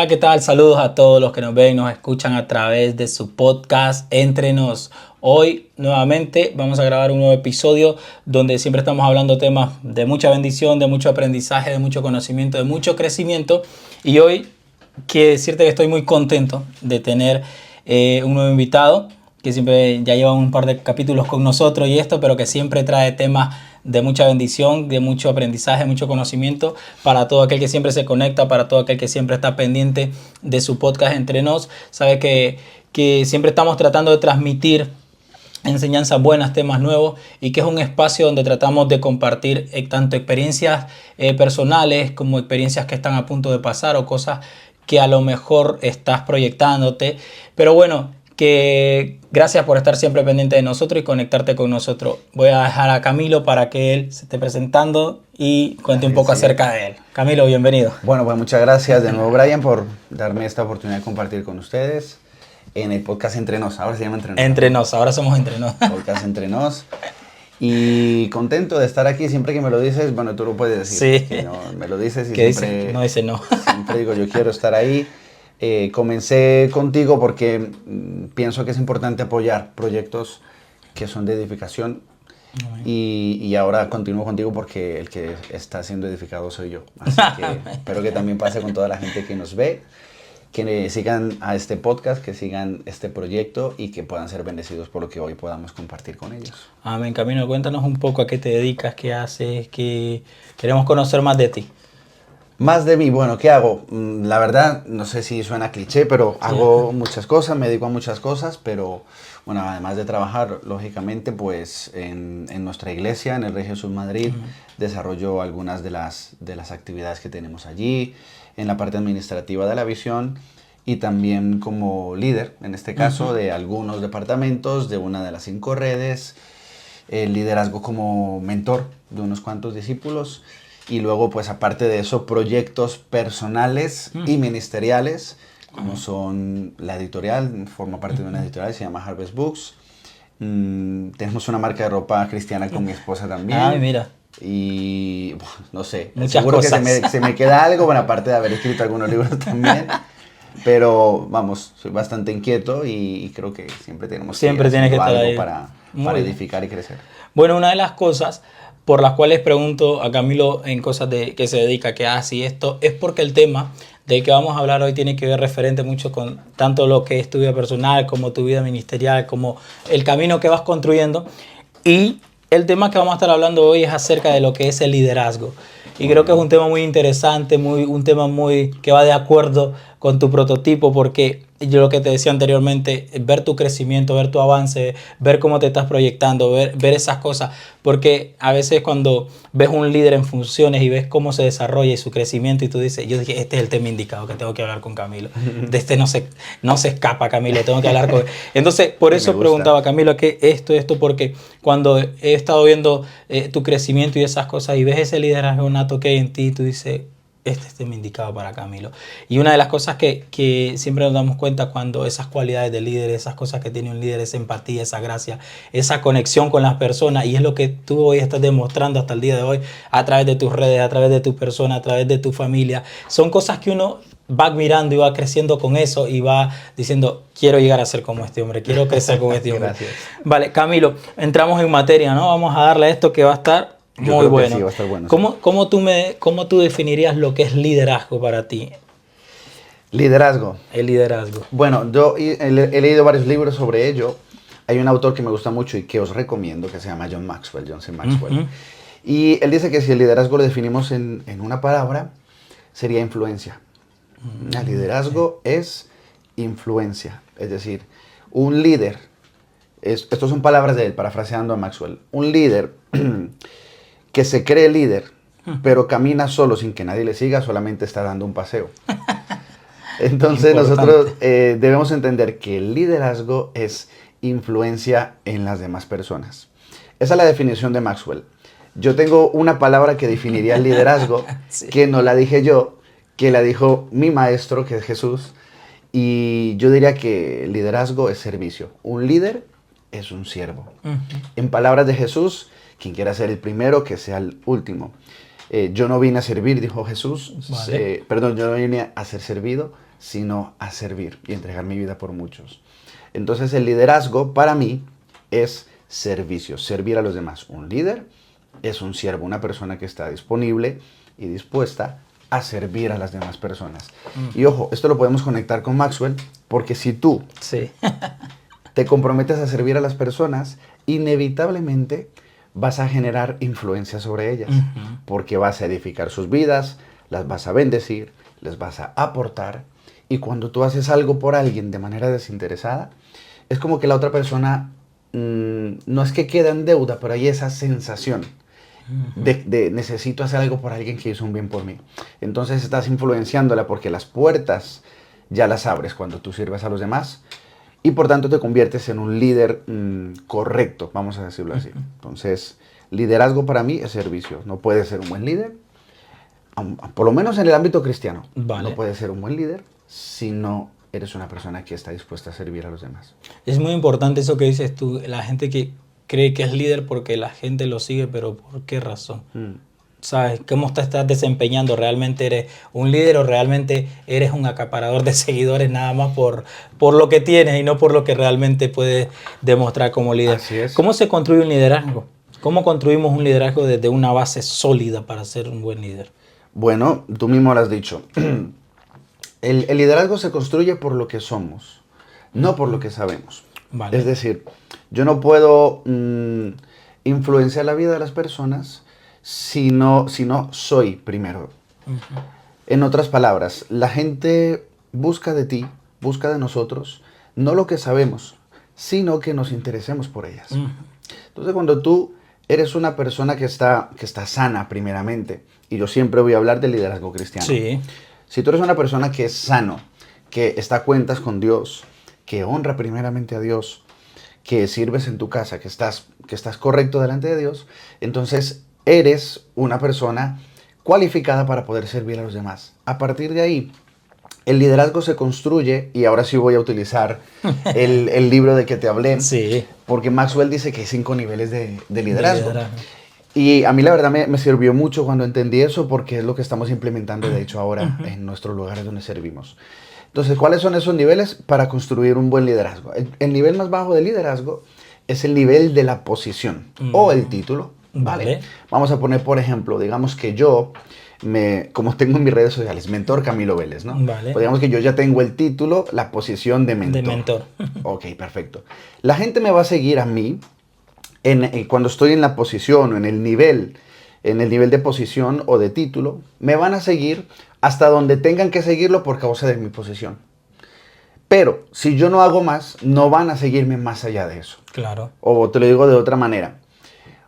Hola, ¿qué tal? Saludos a todos los que nos ven y nos escuchan a través de su podcast Entre Nos. Hoy nuevamente vamos a grabar un nuevo episodio donde siempre estamos hablando temas de mucha bendición, de mucho aprendizaje, de mucho conocimiento, de mucho crecimiento. Y hoy quiero decirte que estoy muy contento de tener un nuevo invitado que siempre ya lleva un par de capítulos con nosotros y esto, pero que siempre trae temas de mucha bendición, de mucho aprendizaje, mucho conocimiento para todo aquel que siempre se conecta, para todo aquel que siempre está pendiente de su podcast Entre Nos. Sabe que siempre estamos tratando de transmitir enseñanzas buenas, temas nuevos, y que es un espacio donde tratamos de compartir tanto experiencias personales como experiencias que están a punto de pasar o cosas que a lo mejor estás proyectándote. Pero bueno, que gracias por estar siempre pendiente de nosotros y conectarte con nosotros. Voy a dejar a Camilo para que él se esté presentando y cuente un poco acerca de él. Camilo, bienvenido. Bueno, pues muchas gracias de nuevo, Brian, por darme esta oportunidad de compartir con ustedes en el podcast Entre Nos. Ahora se llama Entre Nos. Entre Nos, ahora somos Entre Nos. Podcast Entre Nos. Y contento de estar aquí. Siempre que me lo dices, bueno, tú lo puedes decir. Sí. No, me lo dices y ¿Qué siempre, dice? No dice no. Siempre digo, yo quiero estar ahí. Comencé contigo porque pienso que es importante apoyar proyectos que son de edificación. Y ahora continúo contigo porque el que está siendo edificado soy yo. Así que espero que también pase con toda la gente que nos ve, que sigan a este podcast, que sigan este proyecto y que puedan ser bendecidos por lo que hoy podamos compartir con ellos. Amén. Camilo, cuéntanos un poco a qué te dedicas, qué haces, queremos conocer más de ti. Más de mí, bueno, ¿qué hago? La verdad, no sé si suena cliché, pero hago muchas cosas, me dedico a muchas cosas, pero bueno, además de trabajar, lógicamente, pues en nuestra iglesia, en el Regio Jesús Madrid, desarrollo algunas de las actividades que tenemos allí, en la parte administrativa de la visión y también como líder, en este caso, de algunos departamentos, de una de las 5 redes, el liderazgo como mentor de unos cuantos discípulos. Y luego, pues aparte de eso, proyectos personales y ministeriales, como son la editorial, forma parte de una editorial, se llama Harvest Books. Tenemos una marca de ropa cristiana con mi esposa también. Ay, mira. Y no sé, muchas seguro cosas. Que se me queda algo, bueno, aparte de haber escrito algunos libros también. Pero vamos, soy bastante inquieto y creo que siempre tenemos siempre tienes que estar algo ahí para edificar y crecer. Bueno, una de las cosas por las cuales pregunto a Camilo en cosas de que se dedica, que hace y esto, es porque el tema del que vamos a hablar hoy tiene que ver referente mucho con tanto lo que es tu vida personal como tu vida ministerial, como el camino que vas construyendo. Y el tema que vamos a estar hablando hoy es acerca de lo que es el liderazgo. Y creo que es un tema muy interesante, un tema muy que va de acuerdo con tu prototipo, porque yo lo que te decía anteriormente, ver tu crecimiento, ver tu avance, ver cómo te estás proyectando, ver esas cosas, porque a veces cuando ves un líder en funciones y ves cómo se desarrolla y su crecimiento y tú dices, yo dije, este es el tema indicado que tengo que hablar con Camilo, de este no se escapa Camilo, tengo que hablar con él. Entonces, por eso preguntaba Camilo, ¿qué esto, porque cuando he estado viendo tu crecimiento y esas cosas y ves ese liderazgo nato que hay en ti, tú dices, este es tema indicado para Camilo. Y una de las cosas que siempre nos damos cuenta cuando esas cualidades de líder, esas cosas que tiene un líder, esa empatía, esa gracia, esa conexión con las personas, y es lo que tú hoy estás demostrando hasta el día de hoy a través de tus redes, a través de tu persona, a través de tu familia. Son cosas que uno va admirando y va creciendo con eso y va diciendo, quiero llegar a ser como este hombre, quiero crecer como este hombre. Gracias. Vale, Camilo, entramos en materia, ¿no? Vamos a darle a esto que va a estar muy bueno. Sí, va a estar bueno. ¿Cómo tú definirías lo que es liderazgo para ti? Liderazgo. El liderazgo. Bueno, yo he leído varios libros sobre ello. Hay un autor que me gusta mucho y que os recomiendo, que se llama John C. Maxwell. Y él dice que si el liderazgo lo definimos en una palabra, sería influencia. El liderazgo es influencia. Es decir, un líder, estas son palabras de él, parafraseando a Maxwell, un líder que se cree líder, pero camina solo sin que nadie le siga, solamente está dando un paseo. Entonces nosotros debemos entender que el liderazgo es influencia en las demás personas. Esa es la definición de Maxwell. Yo tengo una palabra que definiría el liderazgo, sí, que no la dije yo, que la dijo mi maestro, que es Jesús, y yo diría que el liderazgo es servicio. Un líder es un siervo. En palabras de Jesús, quien quiera ser el primero, que sea el último. Yo no vine a servir, dijo Jesús. Vale. Yo no vine a ser servido, sino a servir y entregar mi vida por muchos. Entonces el liderazgo para mí es servicio, servir a los demás. Un líder es un siervo, una persona que está disponible y dispuesta a servir a las demás personas. Y ojo, esto lo podemos conectar con Maxwell, porque si tú Sí. te comprometes a servir a las personas, inevitablemente vas a generar influencia sobre ellas, porque vas a edificar sus vidas, las vas a bendecir, les vas a aportar, y cuando tú haces algo por alguien de manera desinteresada, es como que la otra persona no es que queda en deuda, pero hay esa sensación de necesito hacer algo por alguien que hizo un bien por mí. Entonces estás influenciándola porque las puertas ya las abres cuando tú sirves a los demás y por tanto te conviertes en un líder correcto, vamos a decirlo así. Entonces, liderazgo para mí es servicio. No puedes ser un buen líder, por lo menos en el ámbito cristiano. Vale. No puedes ser un buen líder si no eres una persona que está dispuesta a servir a los demás. Es muy importante eso que dices tú, la gente que cree que es líder porque la gente lo sigue, pero ¿por qué razón? ¿Sabes? ¿Cómo te estás desempeñando? ¿Realmente eres un líder o realmente eres un acaparador de seguidores nada más por lo que tienes y no por lo que realmente puedes demostrar como líder? Así es. ¿Cómo se construye un liderazgo? ¿Cómo construimos un liderazgo desde una base sólida para ser un buen líder? Bueno, tú mismo lo has dicho. El liderazgo se construye por lo que somos, no por lo que sabemos. Vale. Es decir, yo no puedo influenciar la vida de las personas si no soy primero. En otras palabras, la gente busca de ti, busca de nosotros, no lo que sabemos, sino que nos interesemos por ellas. Entonces, cuando tú eres una persona que está sana primeramente, y yo siempre voy a hablar del liderazgo cristiano. Sí. Si tú eres una persona que es sano, que está a cuentas con Dios, que honra primeramente a Dios, que sirves en tu casa, que estás correcto delante de Dios, entonces eres una persona cualificada para poder servir a los demás. A partir de ahí, el liderazgo se construye, y ahora sí voy a utilizar el libro de que te hablé, Sí. porque Maxwell dice que hay 5 niveles de liderazgo. Y a mí la verdad me sirvió mucho cuando entendí eso, porque es lo que estamos implementando de hecho ahora en nuestros lugares donde servimos. Entonces, ¿cuáles son esos niveles para construir un buen liderazgo? El nivel más bajo de liderazgo es el nivel de la posición o el título. ¿Vale? Vamos a poner, por ejemplo, digamos que yo, como tengo en mis redes sociales, Mentor Camilo Vélez, ¿no? Vale. Pues digamos que yo ya tengo el título, la posición de mentor. De mentor. Ok, perfecto. La gente me va a seguir a mí cuando estoy en la posición o en el nivel de posición o de título, me van a seguir hasta donde tengan que seguirlo por causa de mi posición. Pero si yo no hago más, no van a seguirme más allá de eso. Claro. O te lo digo de otra manera.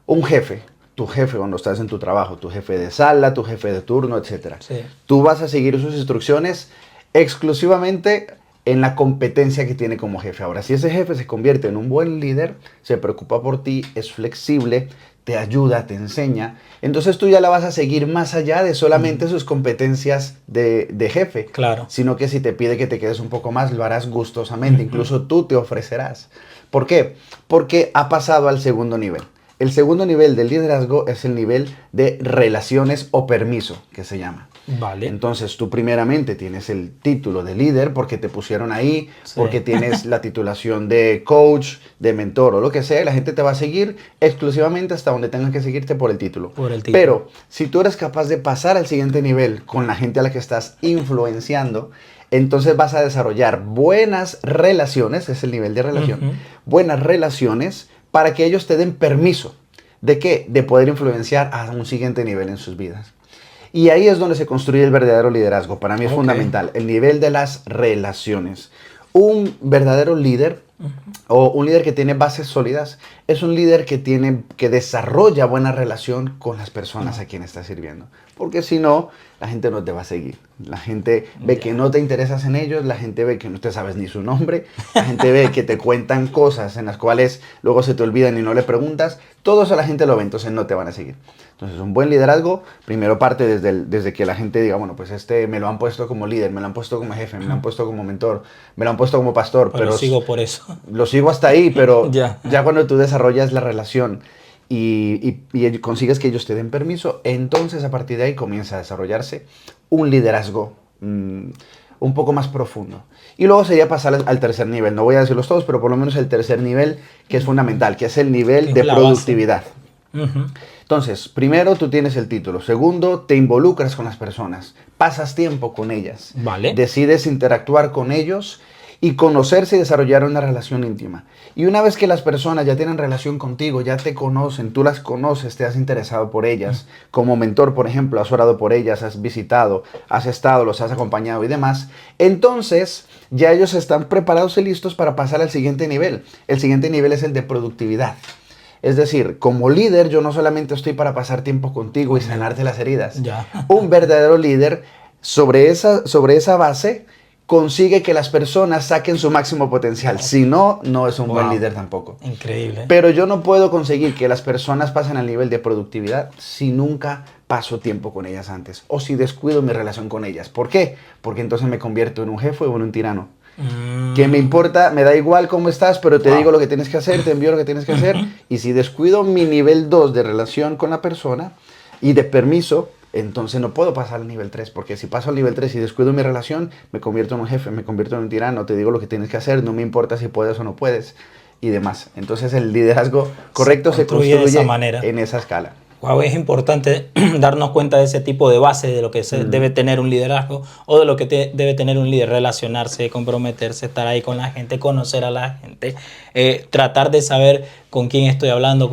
Un jefe, tu jefe cuando estás en tu trabajo, tu jefe de sala, tu jefe de turno, etc. Sí. Tú vas a seguir sus instrucciones exclusivamente en la competencia que tiene como jefe. Ahora, si ese jefe se convierte en un buen líder, se preocupa por ti, es flexible, te ayuda, te enseña, entonces tú ya la vas a seguir más allá de solamente sus competencias de jefe. Claro. Sino que si te pide que te quedes un poco más, lo harás gustosamente. Incluso tú te ofrecerás. ¿Por qué? Porque ha pasado al segundo nivel. El segundo nivel del liderazgo es el nivel de relaciones o permiso, que se llama. Vale. Entonces tú primeramente tienes el título de líder porque te pusieron ahí, Sí. porque tienes la titulación de coach, de mentor o lo que sea, y la gente te va a seguir exclusivamente hasta donde tengan que seguirte por el título. Por el título. Pero si tú eres capaz de pasar al siguiente nivel con la gente a la que estás influenciando, entonces vas a desarrollar buenas relaciones, es el nivel de relación, buenas relaciones para que ellos te den permiso. ¿De qué? De poder influenciar a un siguiente nivel en sus vidas. Y ahí es donde se construye el verdadero liderazgo. Para mí es fundamental, el nivel de las relaciones. Un verdadero líder o un líder que tiene bases sólidas es un líder que desarrolla buena relación con las personas a quien está sirviendo. Porque si no, la gente no te va a seguir. La gente ve que no te interesas en ellos, la gente ve que no te sabes ni su nombre, la gente ve que te cuentan cosas en las cuales luego se te olvidan y no le preguntas. Todo eso la gente lo ve, entonces no te van a seguir. Entonces, un buen liderazgo, primero parte desde que la gente diga, bueno, pues me lo han puesto como líder, me lo han puesto como jefe, me lo han puesto como mentor, me lo han puesto como pastor. Pero sigo por eso. Lo sigo hasta ahí, pero ya cuando tú desarrollas la relación y consigues que ellos te den permiso, entonces a partir de ahí comienza a desarrollarse un liderazgo un poco más profundo. Y luego sería pasar al tercer nivel. No voy a decirlos todos, pero por lo menos el tercer nivel, que es fundamental, que es el nivel de productividad. Entonces, primero tú tienes el título. Segundo, te involucras con las personas. Pasas tiempo con ellas. Vale. Decides interactuar con ellos y conocerse y desarrollar una relación íntima. Y una vez que las personas ya tienen relación contigo, ya te conocen, tú las conoces, te has interesado por ellas, como mentor, por ejemplo, has orado por ellas, has visitado, has estado, los has acompañado y demás, entonces ya ellos están preparados y listos para pasar al siguiente nivel. El siguiente nivel es el de productividad. Es decir, como líder, yo no solamente estoy para pasar tiempo contigo y sanarte las heridas. Ya. Un verdadero líder, sobre esa base, consigue que las personas saquen su máximo potencial. Si no, no es un buen líder tampoco. Increíble. Pero yo no puedo conseguir que las personas pasen al nivel de productividad si nunca paso tiempo con ellas antes. O si descuido mi relación con ellas. ¿Por qué? Porque entonces me convierto en un jefe o en un tirano. Que me importa, me da igual cómo estás, pero te digo lo que tienes que hacer, te envío lo que tienes que hacer. Y si descuido mi nivel 2 de relación con la persona y de permiso, entonces no puedo pasar al nivel 3, porque si paso al nivel 3 y descuido mi relación, me convierto en un jefe, me convierto en un tirano, te digo lo que tienes que hacer, no me importa si puedes o no puedes, y demás. Entonces el liderazgo correcto se construye de esa manera. En esa escala. Wow, es importante darnos cuenta de ese tipo de base de lo que debe tener un liderazgo o de lo que debe tener un líder, relacionarse, comprometerse, estar ahí con la gente, conocer a la gente, tratar de saber con quién estoy hablando,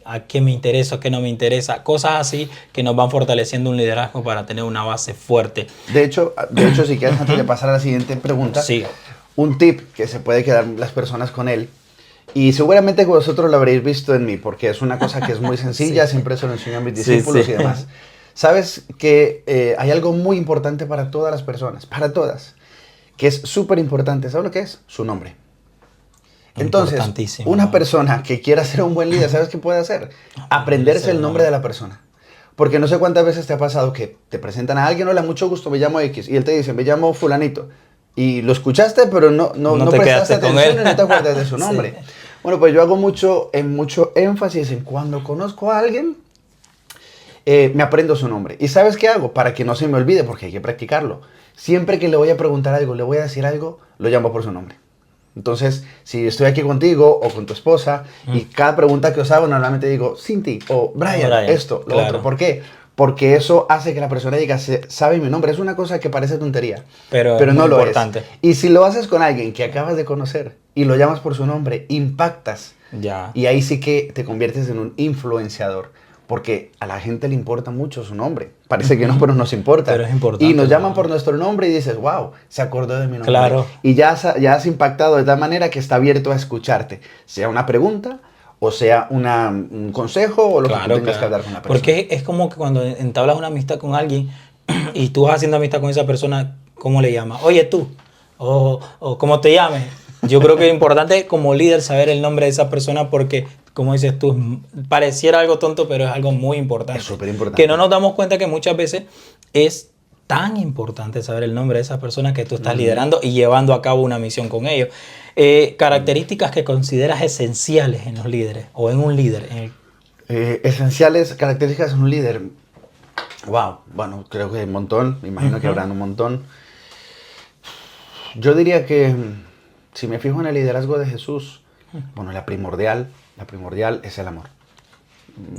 a qué me interesa, a qué no me interesa, cosas así que nos van fortaleciendo un liderazgo para tener una base fuerte. De hecho si quieres, antes de pasar a la siguiente pregunta, sí, un tip que se puede quedar las personas con él. Y seguramente vosotros lo habréis visto en mí, porque es una cosa que es muy sencilla, siempre se lo enseño a mis discípulos y demás. Sabes que hay algo muy importante para todas las personas, para todas, que es súper importante. ¿Sabes lo que es? Su nombre. Entonces, una persona que quiera ser un buen líder, ¿sabes qué puede hacer? Aprenderse el nombre de la persona. Porque no sé cuántas veces te ha pasado que te presentan a alguien, hola, mucho gusto, me llamo X, y él te dice, me llamo fulanito. Y lo escuchaste, pero no prestaste atención y no te acuerdas de su nombre. Sí. Bueno, pues yo hago mucho énfasis en cuando conozco a alguien, me aprendo su nombre. ¿Y sabes qué hago? Para que no se me olvide, porque hay que practicarlo. Siempre que le voy a preguntar algo, le voy a decir algo, lo llamo por su nombre. Entonces, si estoy aquí contigo o con tu esposa y cada pregunta que os hago, normalmente digo, Cinti o Brian, esto, lo otro. ¿Por qué? Porque eso hace que la persona diga, sabe mi nombre. Es una cosa que parece tontería, pero no lo es. Y si lo haces con alguien que acabas de conocer y lo llamas por su nombre, impactas. Ya. Y ahí sí que te conviertes en un influenciador. Porque a la gente le importa mucho su nombre. Parece que no, pero nos importa. Pero es importante. Y nos llaman por nuestro nombre y dices, wow, se acordó de mi nombre. Claro. Y ya has impactado de tal manera que está abierto a escucharte. Sea una pregunta, o sea un consejo, o lo que tú tengas que hablar con la persona. Porque es como que cuando entablas una amistad con alguien y tú vas haciendo amistad con esa persona, ¿cómo le llamas? Oye, tú, o ¿cómo te llames? Yo creo que es importante como líder saber el nombre de esa persona porque, como dices tú, pareciera algo tonto, pero es algo muy importante. Es súper importante. Que no nos damos cuenta que muchas veces es tan importante saber el nombre de esa persona que tú estás liderando y llevando a cabo una misión con ellos. Características que consideras esenciales en los líderes o en un líder. Esenciales, características en un líder. Wow, bueno, creo que hay un montón. Me imagino que habrán un montón. Yo diría que si me fijo en el liderazgo de Jesús, bueno, la primordial es el amor.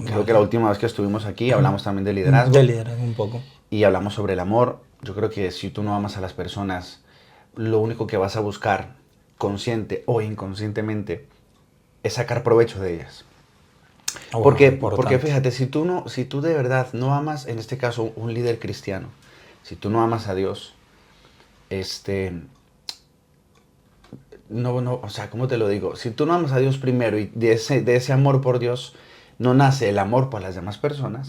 Creo que la última vez que estuvimos aquí hablamos también de liderazgo. De liderazgo un poco. Y hablamos sobre el amor. Yo creo que si tú no amas a las personas, lo único que vas a buscar, consciente o inconscientemente, es sacar provecho de ellas. Porque fíjate, si tú de verdad no amas, en este caso, un líder cristiano, si tú no amas a Dios, o sea, ¿cómo te lo digo? Si tú no amas a Dios primero y de ese amor por Dios no nace el amor por las demás personas,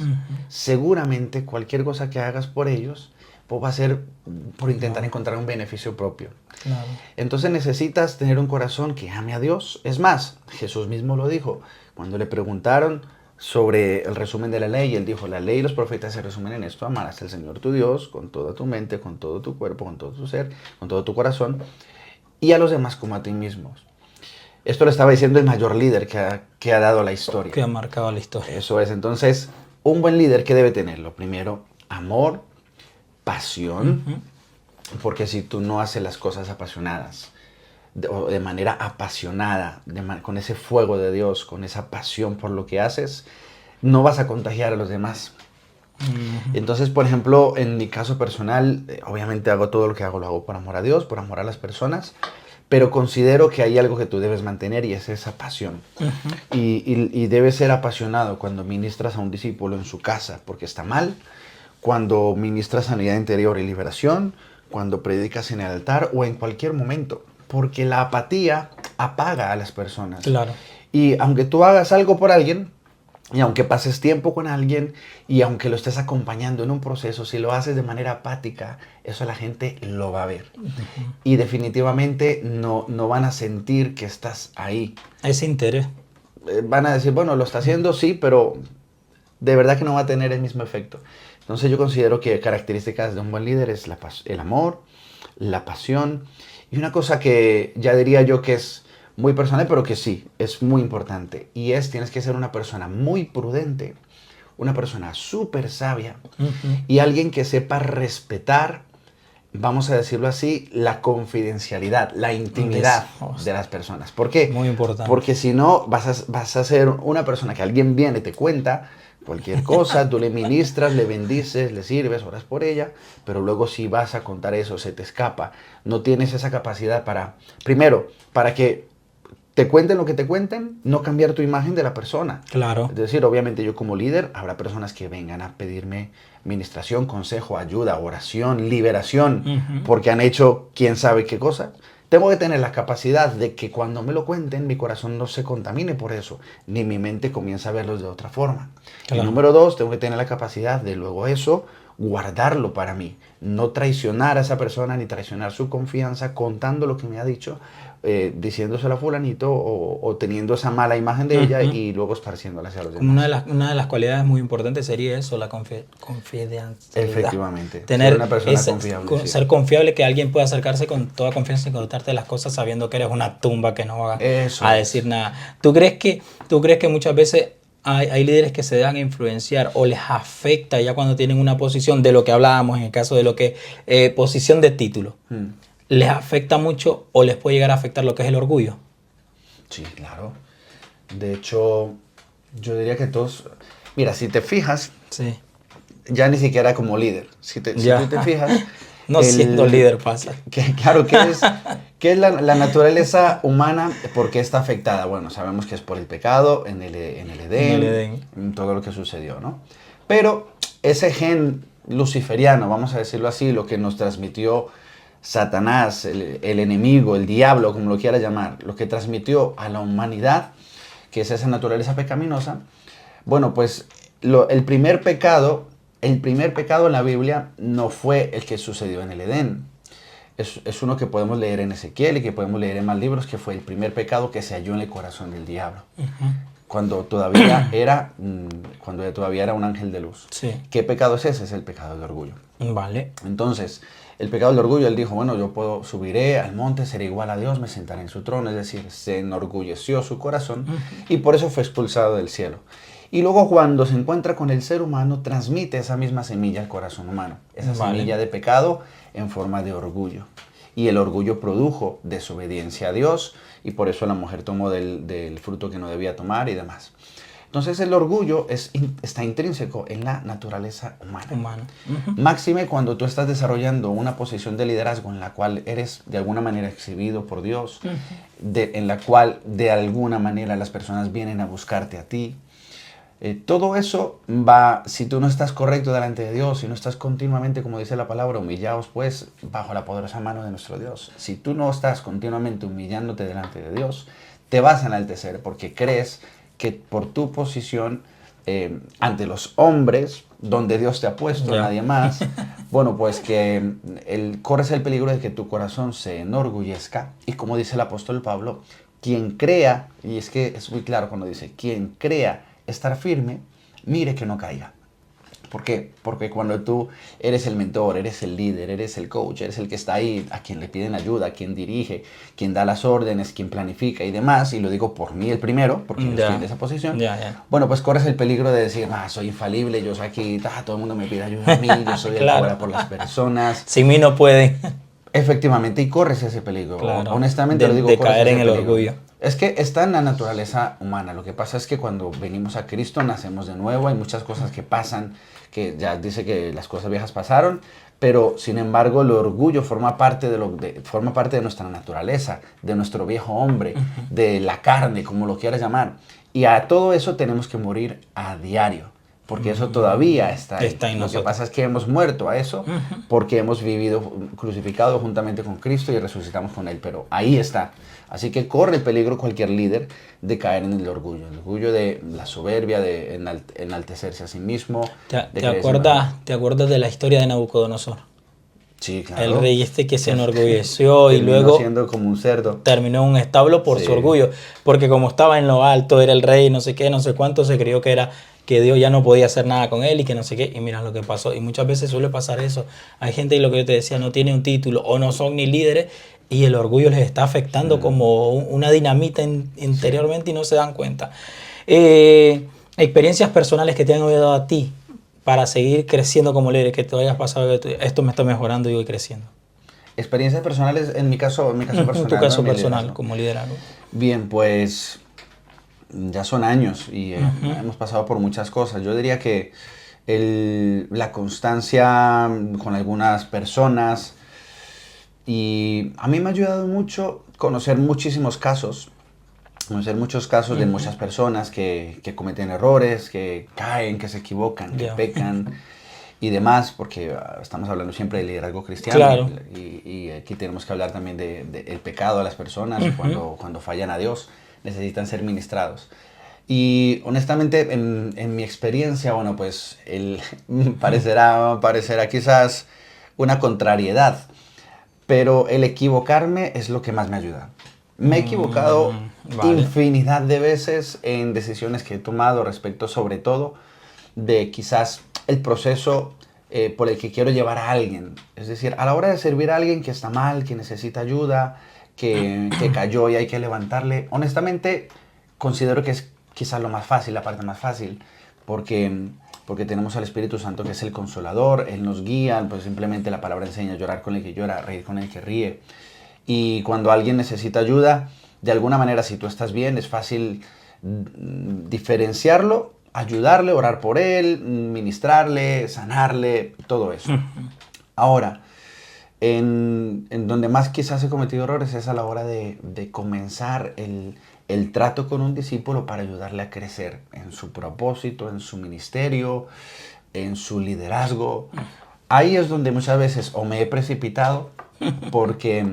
seguramente cualquier cosa que hagas por ellos pues va a ser por intentar encontrar un beneficio propio. Claro. Entonces necesitas tener un corazón que ame a Dios. Es más, Jesús mismo lo dijo. Cuando le preguntaron sobre el resumen de la ley, él dijo, la ley y los profetas se resumen en esto: amarás al Señor tu Dios con toda tu mente, con todo tu cuerpo, con todo tu ser, con todo tu corazón, y a los demás como a ti mismos. Esto lo estaba diciendo el mayor líder que ha dado la historia. Que ha marcado la historia. Eso es. Entonces, un buen líder, ¿qué debe tenerlo? Primero, amor, pasión, Porque si tú no haces las cosas apasionadas, o de manera apasionada, con ese fuego de Dios, con esa pasión por lo que haces, no vas a contagiar a los demás. Entonces, por ejemplo, en mi caso personal, obviamente hago todo lo que hago, lo hago por amor a Dios, por amor a las personas, pero considero que hay algo que tú debes mantener y es esa pasión. Y debes ser apasionado cuando ministras a un discípulo en su casa, porque está mal, cuando ministras sanidad interior y liberación, cuando predicas en el altar o en cualquier momento, porque la apatía apaga a las personas. Claro. Y aunque tú hagas algo por alguien, y aunque pases tiempo con alguien, y aunque lo estés acompañando en un proceso, si lo haces de manera apática, eso la gente lo va a ver. Y definitivamente no van a sentir que estás ahí. Ese interés. Van a decir, bueno, lo está haciendo, sí, pero de verdad que no va a tener el mismo efecto. Entonces yo considero que características de un buen líder es el amor, la pasión, y una cosa que ya diría yo que es muy personal, pero que sí, es muy importante. Y tienes que ser una persona muy prudente, una persona súper sabia y alguien que sepa respetar, vamos a decirlo así, la confidencialidad, la intimidad de las personas. ¿Por qué? Muy importante. Porque si no, vas a ser una persona que alguien viene y te cuenta cualquier cosa, tú le ministras, le bendices, le sirves, oras por ella, pero luego si vas a contar eso, se te escapa. No tienes esa capacidad primero, para que te cuenten lo que te cuenten, no cambiar tu imagen de la persona. Claro. Es decir, obviamente yo como líder, habrá personas que vengan a pedirme ministración, consejo, ayuda, oración, liberación, porque han hecho quién sabe qué cosa. Tengo que tener la capacidad de que cuando me lo cuenten, mi corazón no se contamine por eso, ni mi mente comienza a verlos de otra forma. Claro. Y número 2, tengo que tener la capacidad de luego eso guardarlo para mí, no traicionar a esa persona ni traicionar su confianza contando lo que me ha dicho, diciéndoselo a fulanito o teniendo esa mala imagen de ella y luego esparciéndola hacia los demás. Una de las cualidades muy importantes sería eso, la confidencialidad. Efectivamente. Tener ser una persona confiable. Sí. Ser confiable, que alguien pueda acercarse con toda confianza y contarte las cosas sabiendo que eres una tumba que no va a decir nada. ¿Tú crees que muchas veces hay líderes que se dejan influenciar o les afecta ya cuando tienen una posición, de lo que hablábamos en el caso de lo que posición de título? ¿Les afecta mucho o les puede llegar a afectar lo que es el orgullo? Sí, claro. De hecho, yo diría que todos... Mira, si te fijas, sí, ya ni siquiera como líder. Si tú te fijas... No siendo líder pasa. Claro, ¿qué es la naturaleza humana? ¿Por qué está afectada? Bueno, sabemos que es por el pecado en el Edén, en todo lo que sucedió, ¿no? Pero ese gen luciferiano, vamos a decirlo así, lo que nos transmitió Satanás, el enemigo, el diablo, como lo quiera llamar, lo que transmitió a la humanidad, que es esa naturaleza pecaminosa, bueno, pues el primer pecado en la Biblia no fue el que sucedió en el Edén. Es uno que podemos leer en Ezequiel y que podemos leer en más libros, que fue el primer pecado que se halló en el corazón del diablo. Cuando todavía era un ángel de luz. Sí. ¿Qué pecado es ese? Es el pecado del orgullo. Vale. Entonces, el pecado del orgullo, él dijo, bueno, yo subiré al monte, seré igual a Dios, me sentaré en su trono. Es decir, se enorgulleció su corazón y por eso fue expulsado del cielo. Y luego cuando se encuentra con el ser humano, transmite esa misma semilla al corazón humano. Esa semilla de pecado en forma de orgullo. Y el orgullo produjo desobediencia a Dios y por eso la mujer tomó del fruto que no debía tomar y demás. Entonces el orgullo está intrínseco en la naturaleza humana. Máxime cuando tú estás desarrollando una posición de liderazgo en la cual eres de alguna manera exhibido por Dios, en la cual de alguna manera las personas vienen a buscarte a ti. Todo eso va, si tú no estás correcto delante de Dios, si no estás continuamente, como dice la palabra, humillaos pues bajo la poderosa mano de nuestro Dios. Si tú no estás continuamente humillándote delante de Dios, te vas a enaltecer porque crees que por tu posición ante los hombres, donde Dios te ha puesto, nadie más, bueno, pues que corres el peligro de que tu corazón se enorgullezca. Y como dice el apóstol Pablo, quien crea, y es que es muy claro cuando dice, quien crea estar firme, mire que no caiga. ¿Por qué? Porque cuando tú eres el mentor, eres el líder, eres el coach, eres el que está ahí, a quien le piden ayuda, a quien dirige, quien da las órdenes, quien planifica y demás, y lo digo por mí el primero, porque yo estoy en esa posición, bueno, pues corres el peligro de decir, soy infalible, yo soy aquí, todo el mundo me pide ayuda a mí, yo soy el que ora por las personas. Sin mí no pueden. Efectivamente, y corres ese peligro. Claro, honestamente lo digo, de corres caer en ese el peligro. orgullo. Es que está en la naturaleza humana. Lo que pasa es que cuando venimos a Cristo nacemos de nuevo. Hay muchas cosas que pasan, que ya dice que las cosas viejas pasaron, pero sin embargo el orgullo forma parte forma parte de nuestra naturaleza, de nuestro viejo hombre, de la carne, como lo quieras llamar. Y a todo eso tenemos que morir a diario, porque eso todavía está ahí. Lo que pasa es que hemos muerto a eso porque hemos vivido crucificado juntamente con Cristo y resucitamos con Él, pero ahí está. Así que corre el peligro cualquier líder de caer en el orgullo de la soberbia, de enaltecerse a sí mismo. ¿Te acuerdas de la historia de Nabucodonosor? Sí, claro. El rey que se enorgulleció y luego siendo como un cerdo. Terminó en un establo por su orgullo, porque como estaba en lo alto, era el rey, no sé qué, no sé cuánto, se creyó que Dios ya no podía hacer nada con él y que no sé qué, y mira lo que pasó. Y muchas veces suele pasar eso. Hay gente, y lo que yo te decía, no tiene un título o no son ni líderes y el orgullo les está afectando como una dinamita interiormente y no se dan cuenta. Experiencias personales que te han ayudado a ti para seguir creciendo como líder, que te hayas pasado, esto me está mejorando y voy creciendo. Experiencias personales, en mi caso personal. En tu caso personal, como liderazgo. Bien, pues ya son años y hemos pasado por muchas cosas. Yo diría que la constancia con algunas personas, y a mí me ha ayudado mucho conocer muchos casos de muchas personas que cometen errores, que caen, que se equivocan, que pecan y demás, porque estamos hablando siempre de liderazgo cristiano. Claro. Y aquí tenemos que hablar también del pecado de las personas cuando fallan a Dios, necesitan ser ministrados. Y honestamente, en mi experiencia, bueno, pues parecerá quizás una contrariedad, pero el equivocarme es lo que más me ayuda. Me he equivocado infinidad de veces en decisiones que he tomado respecto, sobre todo, de quizás el proceso por el que quiero llevar a alguien. Es decir, a la hora de servir a alguien que está mal, que necesita ayuda, que cayó y hay que levantarle, honestamente considero que es quizás lo más fácil, la parte más fácil, porque tenemos al Espíritu Santo, que es el Consolador. Él nos guía, pues simplemente la palabra enseña: llorar con el que llora, reír con el que ríe. Y cuando alguien necesita ayuda, de alguna manera, si tú estás bien, es fácil diferenciarlo, ayudarle, orar por él, ministrarle, sanarle, todo eso. Ahora, en donde más quizás he cometido errores es a la hora de comenzar el trato con un discípulo para ayudarle a crecer en su propósito, en su ministerio, en su liderazgo. Ahí es donde muchas veces o me he precipitado porque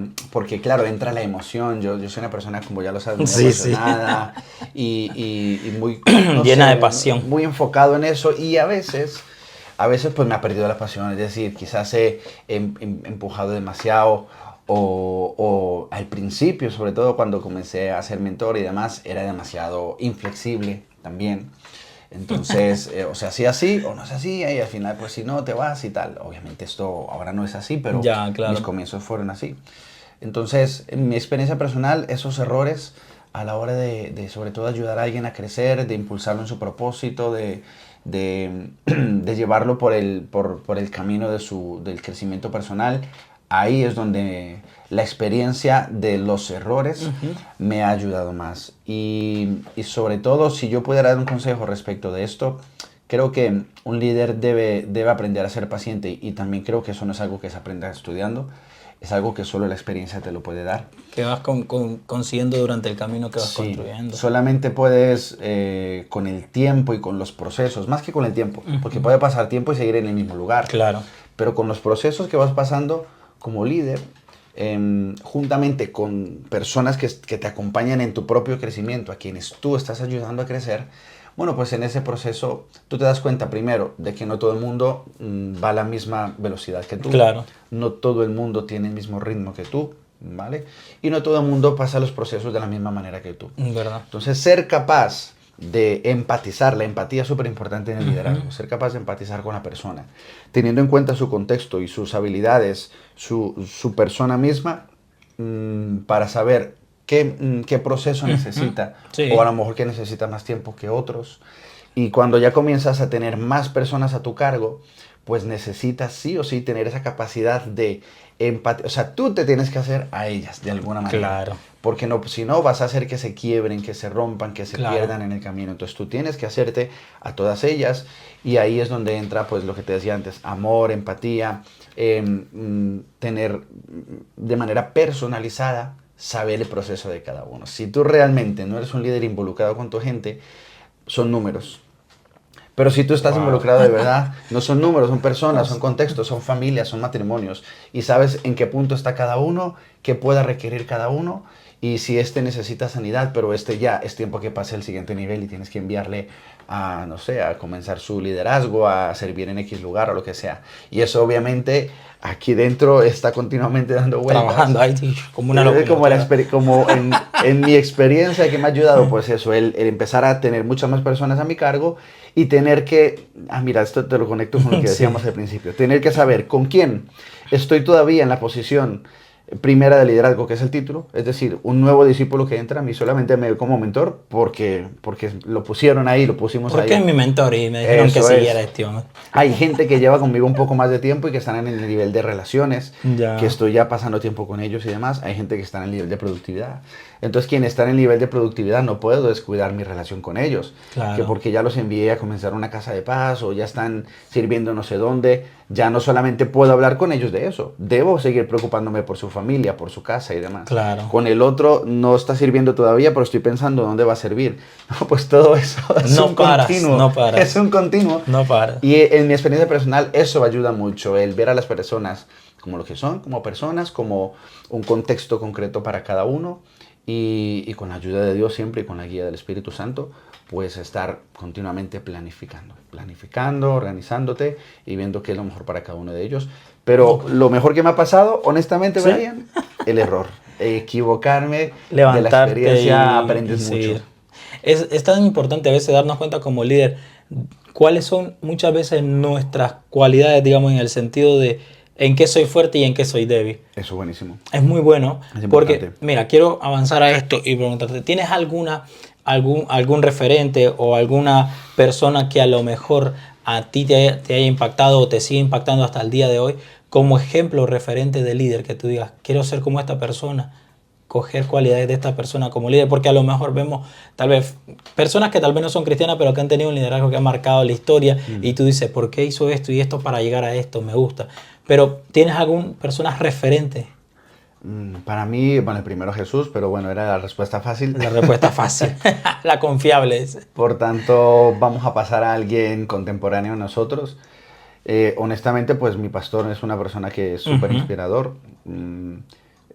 claro, entra la emoción. Yo soy una persona, como ya lo sabes, muy apasionada y muy llena de pasión, muy enfocado en eso, y a veces pues me ha perdido la pasión. Es decir, quizás he empujado demasiado, o al principio, sobre todo cuando comencé a ser mentor y demás, era demasiado inflexible también. Entonces, o se hacía así o no se hacía, y al final, pues si no, te vas y tal. Obviamente esto ahora no es así, pero mis comienzos fueron así. Entonces, en mi experiencia personal, esos errores a la hora de sobre todo ayudar a alguien a crecer, de impulsarlo en su propósito, de llevarlo por el camino del crecimiento personal, ahí es donde la experiencia de los errores me ha ayudado más. Y sobre todo, si yo pudiera dar un consejo respecto de esto, creo que un líder debe aprender a ser paciente, y también creo que eso no es algo que se aprenda estudiando, es algo que solo la experiencia te lo puede dar. Que vas consiguiendo durante el camino que vas construyendo. Solamente puedes con el tiempo y con los procesos, más que con el tiempo, porque puede pasar tiempo y seguir en el mismo lugar. Claro. Pero con los procesos que vas pasando como líder, juntamente con personas que te acompañan en tu propio crecimiento, a quienes tú estás ayudando a crecer, bueno, pues en ese proceso tú te das cuenta, primero, de que no todo el mundo va a la misma velocidad que tú. Claro. No todo el mundo tiene el mismo ritmo que tú, ¿vale? Y no todo el mundo pasa los procesos de la misma manera que tú. ¿Verdad? Entonces, ser capaz de empatizar. La empatía es súper importante en el liderazgo, ser capaz de empatizar con la persona, teniendo en cuenta su contexto y sus habilidades, su persona misma, para saber qué proceso necesita, Sí, o a lo mejor que necesita más tiempo que otros. Y cuando ya comienzas a tener más personas a tu cargo, pues necesitas sí o sí tener esa capacidad de empatía. O sea, tú te tienes que hacer a ellas de alguna manera. claro, Porque no, si no, vas a hacer que se quiebren, que se rompan, que se claro. pierdan en el camino. Entonces tú tienes que hacerte a todas ellas, y ahí es donde entra pues lo que te decía antes, amor, empatía, tener de manera personalizada, saber el proceso de cada uno. Si tú realmente no eres un líder involucrado con tu gente, son números. Pero si tú estás Wow. involucrado de verdad, no son números, son personas, son contextos, son familias, son matrimonios. Y sabes en qué punto está cada uno, qué pueda requerir cada uno. Y si este necesita sanidad, pero este ya es tiempo que pase al siguiente nivel y tienes que enviarle a, no sé, a comenzar su liderazgo, a servir en X lugar o lo que sea. Y eso obviamente aquí dentro está continuamente dando vueltas. Trabajando ahí sí, como una Como, locomotora. como en mi experiencia que me ha ayudado, pues eso, el empezar a tener muchas más personas a mi cargo y tener que, mira, esto te lo conecto con lo que decíamos Sí, al principio, tener que saber con quién estoy todavía en la posición primera de liderazgo, que es el título, es decir, un nuevo discípulo que entra, a mí solamente me ve como mentor porque lo pusieron ahí, lo pusimos porque es ahí. mi mentor y me dijeron que Eso siguiera es. este hombre. Hay gente que lleva conmigo un poco más de tiempo y que están en el nivel de relaciones, que Ya, estoy ya pasando tiempo con ellos y demás. Hay gente que está en el nivel de productividad. Entonces, quien está en el nivel de productividad no puedo descuidar mi relación con ellos. Que claro. porque ya los envié a comenzar una casa de paz o ya están sirviendo no sé dónde, ya no solamente puedo hablar con ellos de eso. Debo seguir preocupándome por su familia, por su casa y demás. Claro. Con el otro no está sirviendo todavía, pero estoy pensando dónde va a servir. No, pues todo eso es No un paras, continuo. no Es paras, un continuo. no paras. Y en mi experiencia personal eso ayuda mucho, el ver a las personas como lo que son, como personas, como un contexto concreto para cada uno, y con la ayuda de Dios siempre y con la guía del Espíritu Santo, pues estar continuamente planificando, organizándote y viendo qué es lo mejor para cada uno de ellos. Pero lo mejor que me ha pasado, honestamente, ¿Sí? Brian, el error. Equivocarme, de la Levantarte experiencia y aprendes mucho. seguir. Es tan importante a veces darnos cuenta como líder cuáles son muchas veces nuestras cualidades, digamos, en el sentido de en qué soy fuerte y en qué soy débil. Eso es buenísimo. Es muy bueno Es porque, importante. mira, quiero avanzar a esto y preguntarte, ¿tienes algún referente o alguna persona que a lo mejor a ti te haya impactado o te sigue impactando hasta el día de hoy como ejemplo referente de líder que tú digas, quiero ser como esta persona, coger cualidades de esta persona como líder? Porque a lo mejor vemos tal vez personas que tal vez no son cristianas pero que han tenido un liderazgo que ha marcado la historia y tú dices, ¿por qué hizo esto y esto para llegar a esto? Me gusta. Pero ¿tienes alguna persona referente? Para mí, bueno, el primero Jesús, pero bueno, era la respuesta fácil. La respuesta fácil, la confiable es. Por tanto, vamos a pasar a alguien contemporáneo a nosotros. Honestamente, pues mi pastor es una persona que es súper inspirador.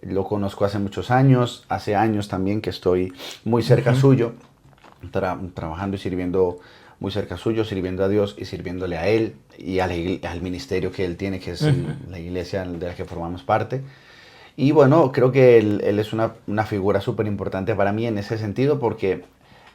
Lo conozco hace muchos años, hace años también que estoy muy cerca suyo, trabajando y sirviendo muy cerca suyo, sirviendo a Dios y sirviéndole a Él y al ministerio que Él tiene, que es la iglesia de la que formamos parte. Y bueno, creo que él es una figura súper importante para mí en ese sentido, porque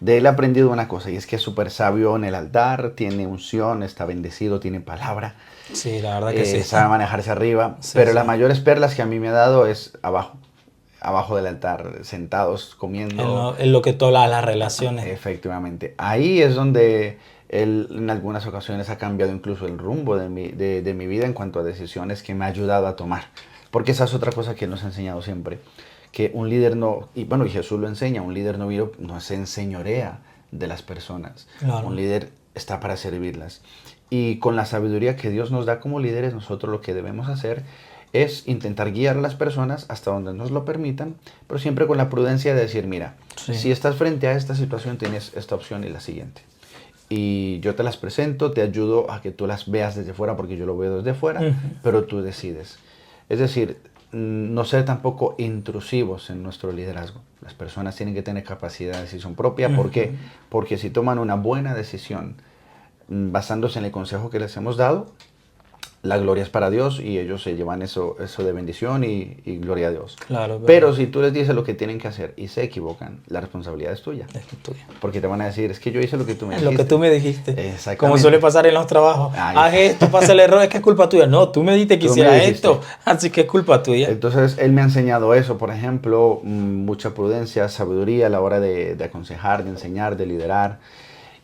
de él he aprendido una cosa, y es que es súper sabio en el altar, tiene unción, está bendecido, tiene palabra, Sí, la verdad que sí. sabe manejarse arriba, Sí, pero sí. las mayores perlas que a mí me ha dado es abajo del altar, sentados, comiendo. En lo que todas las relaciones. Efectivamente, ahí es donde él en algunas ocasiones ha cambiado incluso el rumbo de mi vida en cuanto a decisiones que me ha ayudado a tomar. Porque esa es otra cosa que nos ha enseñado siempre, que un líder no, y bueno, y Jesús lo enseña, un líder no se enseñorea de las personas. Claro. Un líder está para servirlas. Y con la sabiduría que Dios nos da como líderes, nosotros lo que debemos hacer es intentar guiar a las personas hasta donde nos lo permitan, pero siempre con la prudencia de decir, mira, Sí. si estás frente a esta situación, tienes esta opción y la siguiente. Y yo te las presento, te ayudo a que tú las veas desde fuera, porque yo lo veo desde fuera, pero tú decides. Es decir, no ser tampoco intrusivos en nuestro liderazgo. Las personas tienen que tener capacidad de decisión propia. ¿Por qué? Porque si toman una buena decisión basándose en el consejo que les hemos dado, la gloria es para Dios y ellos se llevan eso de bendición y gloria a Dios. Claro, Pero si tú les dices lo que tienen que hacer y se equivocan, la responsabilidad es tuya. es tuya. Porque te van a decir, es que yo hice lo que tú me Es dijiste. lo que tú me dijiste. Exactamente. Como suele pasar en los trabajos. Ay. Haz esto, pasa el error, es que es culpa tuya. No, tú me dijiste que Tú me hiciera dijiste. esto, así que es culpa tuya. Entonces, él me ha enseñado eso, por ejemplo, mucha prudencia, sabiduría a la hora de aconsejar, de enseñar, de liderar.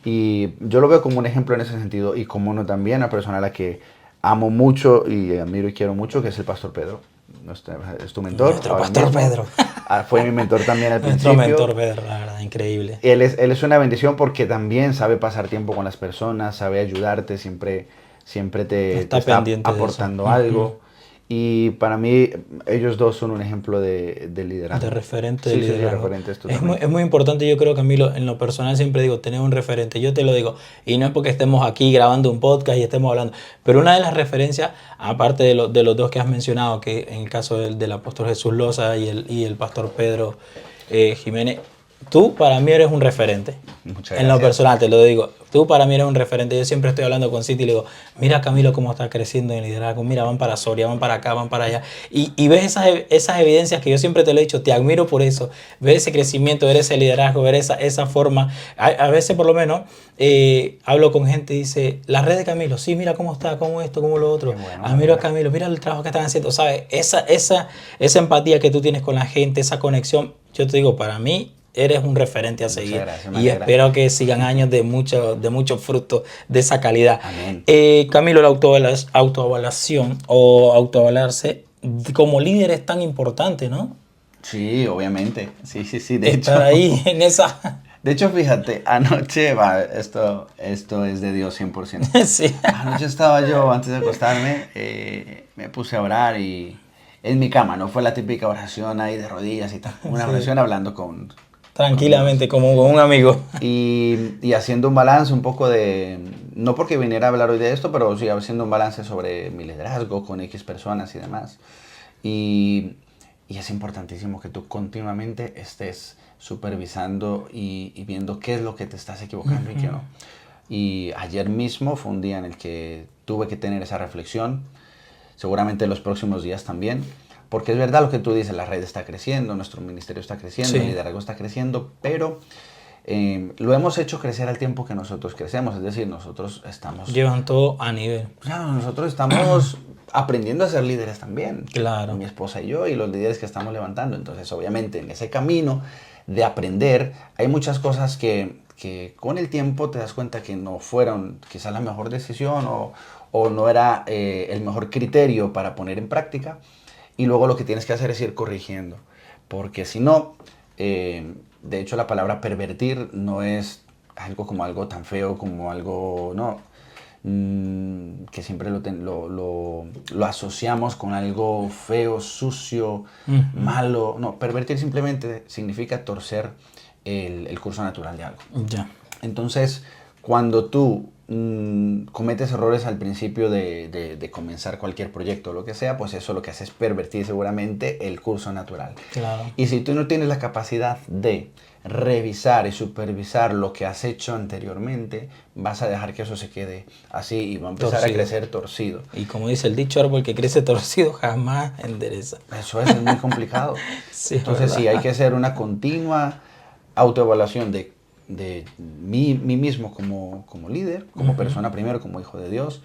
Y yo lo veo como un ejemplo en ese sentido y como uno también, una persona a la que amo mucho y admiro y quiero mucho, que es el pastor Pedro. Es tu mentor. Nuestro ahora pastor mismo. Pedro. Fue mi mentor también al Nuestro principio. mentor Pedro, la verdad, increíble. Él es una bendición porque también sabe pasar tiempo con las personas, sabe ayudarte, siempre te Está está pendiente de eso. aportando algo. Y para mí, ellos dos son un ejemplo de liderazgo. De referente Sí, de sí, sí, liderazgo. referentes Es muy, totalmente. es muy importante, yo creo, Camilo, en lo personal siempre digo, tener un referente. Yo te lo digo, y no es porque estemos aquí grabando un podcast y estemos hablando, pero una de las referencias, aparte de los dos que has mencionado, que en el caso del apóstol Jesús Loza y el pastor Pedro Jiménez, tú para mí eres un referente. Muchas En lo gracias. personal, te lo digo. Tú para mí eres un referente. Yo siempre estoy hablando con City y le digo, mira Camilo cómo está creciendo en liderazgo. Mira, van para Soria, van para acá, van para allá. Y ves esas evidencias que yo siempre te lo he dicho. Te admiro por eso. Ver ese crecimiento, ver ese liderazgo, ver esa forma. A veces por lo menos hablo con gente y dice, la red de Camilo, sí, mira cómo está, cómo esto, cómo lo otro. Qué bueno, Admiro a Camilo, mira el trabajo que están haciendo. ¿Sabes? Esa empatía que tú tienes con la gente, esa conexión. Yo te digo, para mí eres un referente a seguir. Gracias, me Y alegra. espero que sigan años de mucho fruto de esa calidad. Amén. Camilo, la autoevaluación o autoevaluarse como líder es tan importante, ¿no? Sí, obviamente. Sí, sí, sí. De Estar ahí en esa... De hecho, fíjate, anoche, esto es de Dios 100%. Sí. Anoche estaba yo, antes de acostarme, me puse a orar y en mi cama, no fue la típica oración ahí de rodillas y tal, una Sí. oración hablando con Tranquilamente, como con un amigo. y haciendo un balance un poco de, no porque viniera a hablar hoy de esto, pero sí haciendo un balance sobre mi liderazgo con X personas y demás. Y es importantísimo que tú continuamente estés supervisando y viendo qué es lo que te estás equivocando y qué no. Y ayer mismo fue un día en el que tuve que tener esa reflexión, seguramente los próximos días también, porque es verdad lo que tú dices, la red está creciendo, nuestro ministerio está creciendo, Sí. el liderazgo está creciendo, pero lo hemos hecho crecer al tiempo que nosotros crecemos, es decir, nosotros estamos... Llevan todo a nivel. Claro, nosotros estamos aprendiendo a ser líderes también. Claro. Mi esposa y yo y los líderes que estamos levantando. Entonces, obviamente, en ese camino de aprender, hay muchas cosas que con el tiempo te das cuenta que no fueron quizás la mejor decisión o no era el mejor criterio para poner en práctica. Y luego lo que tienes que hacer es ir corrigiendo. Porque si no, de hecho la palabra pervertir no es algo como algo tan feo como algo, no, que siempre lo asociamos con algo feo, sucio, malo. No, pervertir simplemente significa torcer el curso natural de algo. Ya. Entonces, cuando tú cometes errores al principio de comenzar cualquier proyecto o lo que sea, pues eso lo que hace es pervertir seguramente el curso natural. Claro. Y si tú no tienes la capacidad de revisar y supervisar lo que has hecho anteriormente, vas a dejar que eso se quede así y va a empezar Torcido. a crecer torcido. Y como dice el dicho, árbol que crece torcido jamás endereza. Eso es muy complicado. Sí, Entonces ¿verdad? sí, hay que hacer una continua autoevaluación de mí mismo como líder, como persona primero, como hijo de Dios,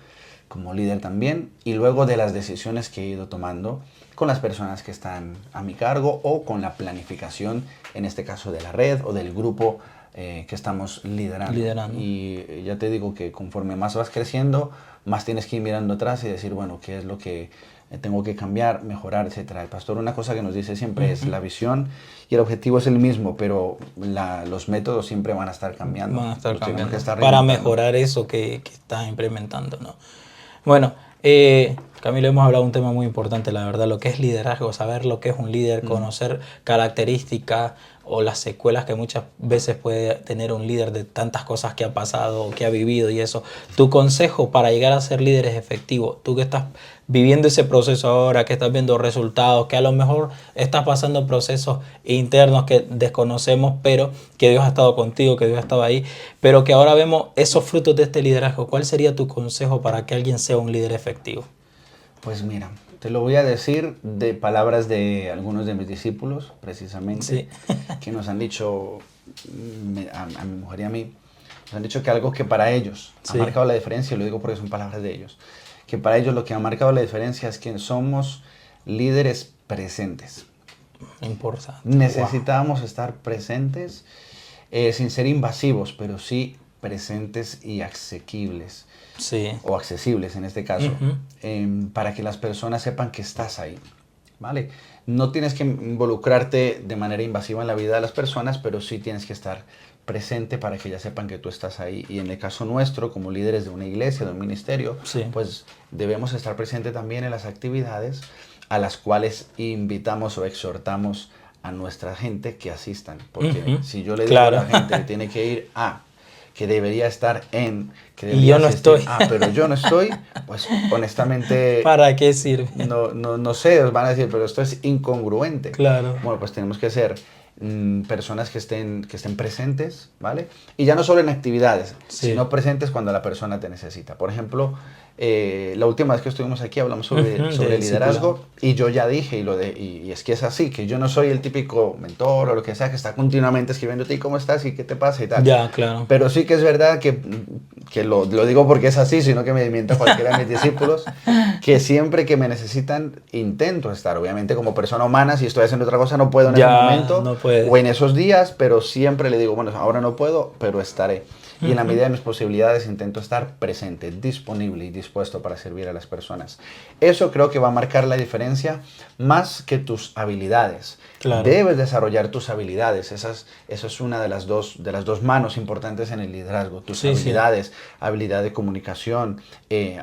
como líder también, y luego de las decisiones que he ido tomando con las personas que están a mi cargo o con la planificación, en este caso de la red o del grupo que estamos liderando. Y ya te digo que conforme más vas creciendo, más tienes que ir mirando atrás y decir, bueno, ¿qué es lo que tengo que cambiar, mejorar, etcétera? El pastor una cosa que nos dice siempre es la visión y el objetivo es el mismo, pero los métodos siempre van a estar cambiando. Van a estar Los tenemos cambiando que estar para reinventando. mejorar eso que estás implementando, ¿no? Bueno, Camilo, hemos hablado de un tema muy importante, la verdad, lo que es liderazgo, saber lo que es un líder, conocer características o las secuelas que muchas veces puede tener un líder de tantas cosas que ha pasado o que ha vivido y eso. Tu consejo para llegar a ser líderes efectivos, tú que estás viviendo ese proceso ahora, que estás viendo resultados, que a lo mejor estás pasando procesos internos que desconocemos, pero que Dios ha estado contigo, que Dios ha estado ahí, pero que ahora vemos esos frutos de este liderazgo. ¿Cuál sería tu consejo para que alguien sea un líder efectivo? Pues mira, te lo voy a decir de palabras de algunos de mis discípulos, precisamente, Sí. que nos han dicho, a mi mujer y a mí, nos han dicho que algo que para ellos Sí. ha marcado la diferencia, y lo digo porque son palabras de ellos, que para ellos lo que ha marcado la diferencia es que somos líderes presentes. Importante. Necesitábamos estar presentes, sin ser invasivos, pero sí presentes y asequibles, Sí. o accesibles en este caso, Ujú. para que las personas sepan que estás ahí, ¿vale? No tienes que involucrarte de manera invasiva en la vida de las personas, pero sí tienes que estar presente para que ellas sepan que tú estás ahí. Y en el caso nuestro, como líderes de una iglesia, de un ministerio, Sí. pues debemos estar presentes también en las actividades a las cuales invitamos o exhortamos a nuestra gente que asistan. Porque Ujú. si yo le digo Claro. a la gente que tiene que ir a, que debería estar en, que Y debería yo no asistir estoy. a, pero yo no estoy, pues honestamente ¿Para qué sirve? no sé, os van a decir, pero esto es incongruente. Claro. Bueno, pues tenemos que ser personas que estén presentes, ¿vale? Y ya no solo en actividades, Sí. sino presentes cuando la persona te necesita. Por ejemplo, la última vez que estuvimos aquí hablamos sobre, Ujú, sobre de liderazgo, discipulado. y yo ya dije, y es que es así, que yo no soy el típico mentor o lo que sea que está continuamente escribiéndote, ¿y cómo estás? ¿Y qué te pasa? Y tal. Ya, claro. Pero sí que es verdad que lo digo porque es así, sino que me mienta cualquiera de mis discípulos, que siempre que me necesitan intento estar. Obviamente como persona humana, si estoy haciendo otra cosa no puedo en ese Ya, momento no puedes. o en esos días, pero siempre le digo, bueno, ahora no puedo, pero estaré. Y en la Ujú. medida de mis posibilidades intento estar presente, disponible y dispuesto para servir a las personas. Eso creo que va a marcar la diferencia más que tus habilidades. Claro. Debes desarrollar tus habilidades. Eso es una de las dos manos importantes en el liderazgo. Tus Sí, sí. habilidades, habilidad de comunicación,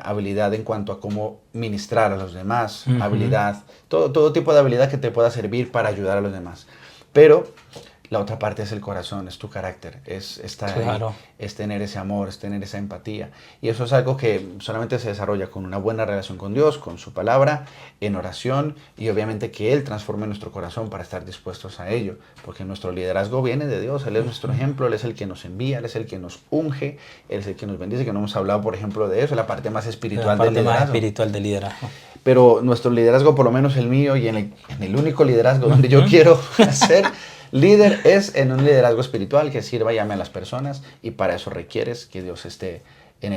habilidad en cuanto a cómo ministrar a los demás, Ujú. habilidad, todo tipo de habilidad que te pueda servir para ayudar a los demás. Pero la otra parte es el corazón, es tu carácter, es estar Claro. ahí, es tener ese amor, es tener esa empatía. Y eso es algo que solamente se desarrolla con una buena relación con Dios, con su palabra, en oración, y obviamente que Él transforme nuestro corazón para estar dispuestos a ello. Porque nuestro liderazgo viene de Dios, Él es nuestro ejemplo, Él es el que nos envía, Él es el que nos unge, Él es el que nos bendice, que no hemos hablado, por ejemplo, de eso, la parte más espiritual La parte del más liderazgo. espiritual del liderazgo. Pero nuestro liderazgo, por lo menos el mío, y en el único liderazgo donde yo Ujú. quiero ser líder, es en un liderazgo espiritual que sirva y ame a las personas, y para eso requieres que Dios esté en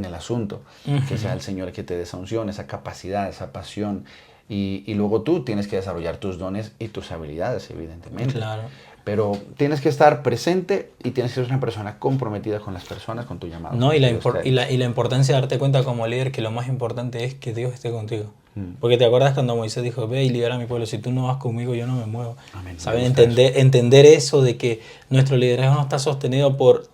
el asunto, que sea el Señor que te dé esa unción, esa capacidad, esa pasión, y luego tú tienes que desarrollar tus dones y tus habilidades, evidentemente. Claro. Pero tienes que estar presente y tienes que ser una persona comprometida con las personas, con tu llamado. No, y la, Que Dios te ha hecho. y la importancia de darte cuenta como líder que lo más importante es que Dios esté contigo. Mm. Porque te acuerdas cuando Moisés dijo, ve y lidera a mi pueblo, si tú no vas conmigo yo no me muevo. Amén. ¿Saben? Me gusta Entender eso de que nuestro liderazgo no está sostenido por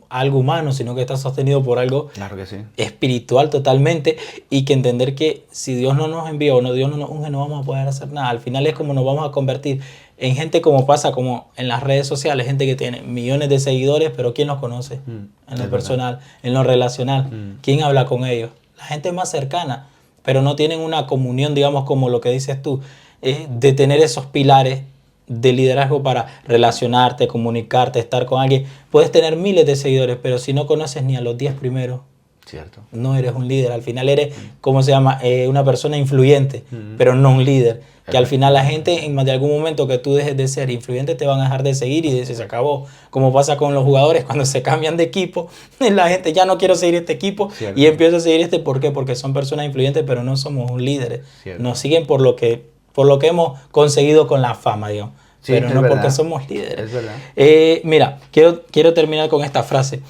algo humano, sino que está sostenido por algo Claro que sí. espiritual totalmente, y que entender que si Dios no nos envía o no, Dios no nos unge, no vamos a poder hacer nada. Al final es como nos vamos a convertir en gente como pasa como en las redes sociales, gente que tiene millones de seguidores, pero ¿quién los conoce? En lo Es personal, en lo relacional. Mm. ¿Quién habla con ellos? La gente más cercana, pero no tienen una comunión, digamos, como lo que dices tú, de tener esos pilares de liderazgo para relacionarte, comunicarte, estar con alguien. Puedes tener miles de seguidores, pero si no conoces ni a los 10 primeros, Cierto. no eres un líder. Al final eres, ¿cómo se llama? Una persona influyente, Mm. pero no un líder. Que al Exacto. final la gente, en más de algún momento que tú dejes de ser influyente, te van a dejar de seguir y se acabó. Como pasa con los jugadores cuando se cambian de equipo, la gente ya no quiero seguir este equipo. Cierto. Y empiezo a seguir este. ¿Por qué? Porque son personas influyentes, pero no somos un líder. Cierto. Nos siguen por lo que hemos conseguido con la fama, digamos. Sí, pero es no verdad. porque somos líderes. Es verdad. Mira, quiero terminar con esta frase.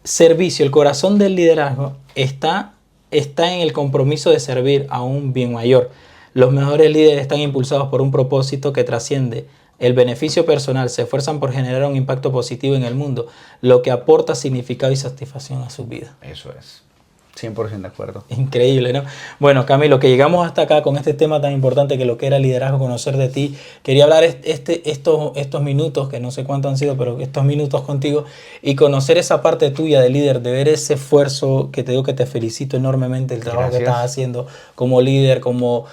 Servicio, el corazón del liderazgo está en el compromiso de servir a un bien mayor. Los mejores líderes están impulsados por un propósito que trasciende el beneficio personal, se esfuerzan por generar un impacto positivo en el mundo, lo que aporta significado y satisfacción a su vida. Eso es. 100% de acuerdo. Increíble, ¿no? Bueno, Camilo, que llegamos hasta acá con este tema tan importante que lo que era liderazgo, conocer de ti. Quería hablar estos minutos, que no sé cuánto han sido, pero estos minutos contigo, y conocer esa parte tuya de líder, de ver ese esfuerzo que te digo, que te felicito enormemente, el trabajo Gracias. que estás haciendo como líder, como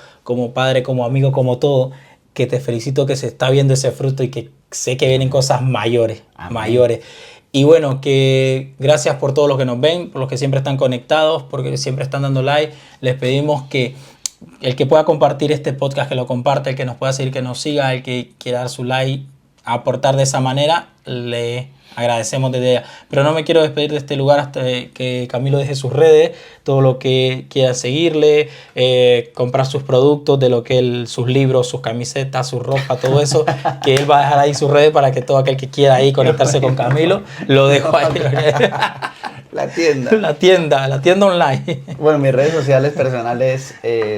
padre, como amigo, como todo, que te felicito que se está viendo ese fruto y que sé que vienen cosas mayores, Amén. mayores. Y bueno, que gracias por todos los que nos ven, por los que siempre están conectados, porque siempre están dando like. Les pedimos que el que pueda compartir este podcast, que lo comparte, el que nos pueda seguir, que nos siga, el que quiera dar su like, aportar de esa manera, le agradecemos desde ya. Pero no me quiero despedir de este lugar hasta que Camilo deje sus redes, todo lo que quiera seguirle, comprar sus productos, de lo que él, sus libros, sus camisetas, su ropa, todo eso, que él va a dejar ahí sus redes para que todo aquel que quiera ahí conectarse con Camilo, lo dejo ahí. La tienda. La tienda online. Bueno, mis redes sociales personales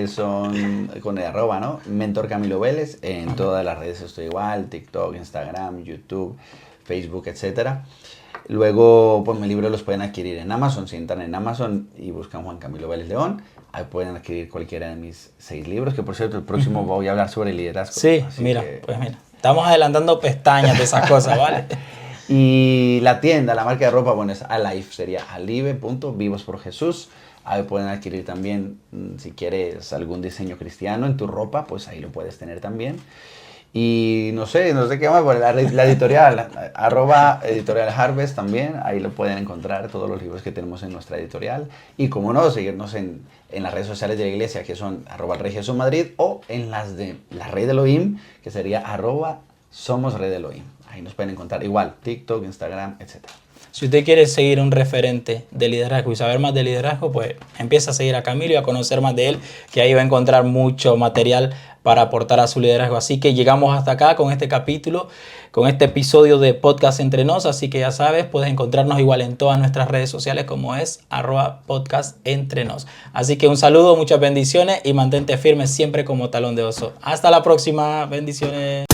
son con el arroba, ¿no? Mentor Camilo Vélez. En todas las redes estoy igual, TikTok, Instagram, YouTube, Facebook, etcétera. Luego, pues mis libros los pueden adquirir en Amazon. Si entran en Amazon y buscan Juan Camilo Vélez León, ahí pueden adquirir cualquiera de mis 6 libros, que por cierto, el próximo voy a hablar sobre liderazgo. Sí, mira, pues mira. Estamos adelantando pestañas de esas cosas, ¿vale? Y la tienda, la marca de ropa, bueno, es Alive, sería alive.vivos por Jesús. Ahí pueden adquirir también, si quieres algún diseño cristiano en tu ropa, pues ahí lo puedes tener también. Y no sé qué más, bueno, la editorial, arroba editorial Harvest también, ahí lo pueden encontrar todos los libros que tenemos en nuestra editorial. Y como no, seguirnos en las redes sociales de la iglesia, que son arroba el Rey Jesús Madrid, o en las de la Red Elohim, que sería arroba somos Red Elohim. Ahí nos pueden encontrar igual, TikTok, Instagram, etc. Si usted quiere seguir un referente de liderazgo y saber más de liderazgo, pues empieza a seguir a Camilo y a conocer más de él, que ahí va a encontrar mucho material para aportar a su liderazgo. Así que llegamos hasta acá con este capítulo, con este episodio de Podcast Entre Nos. Así que ya sabes, puedes encontrarnos igual en todas nuestras redes sociales como es @podcastentrenos. Así que un saludo, muchas bendiciones y mantente firme siempre como talón de oso. Hasta la próxima, bendiciones.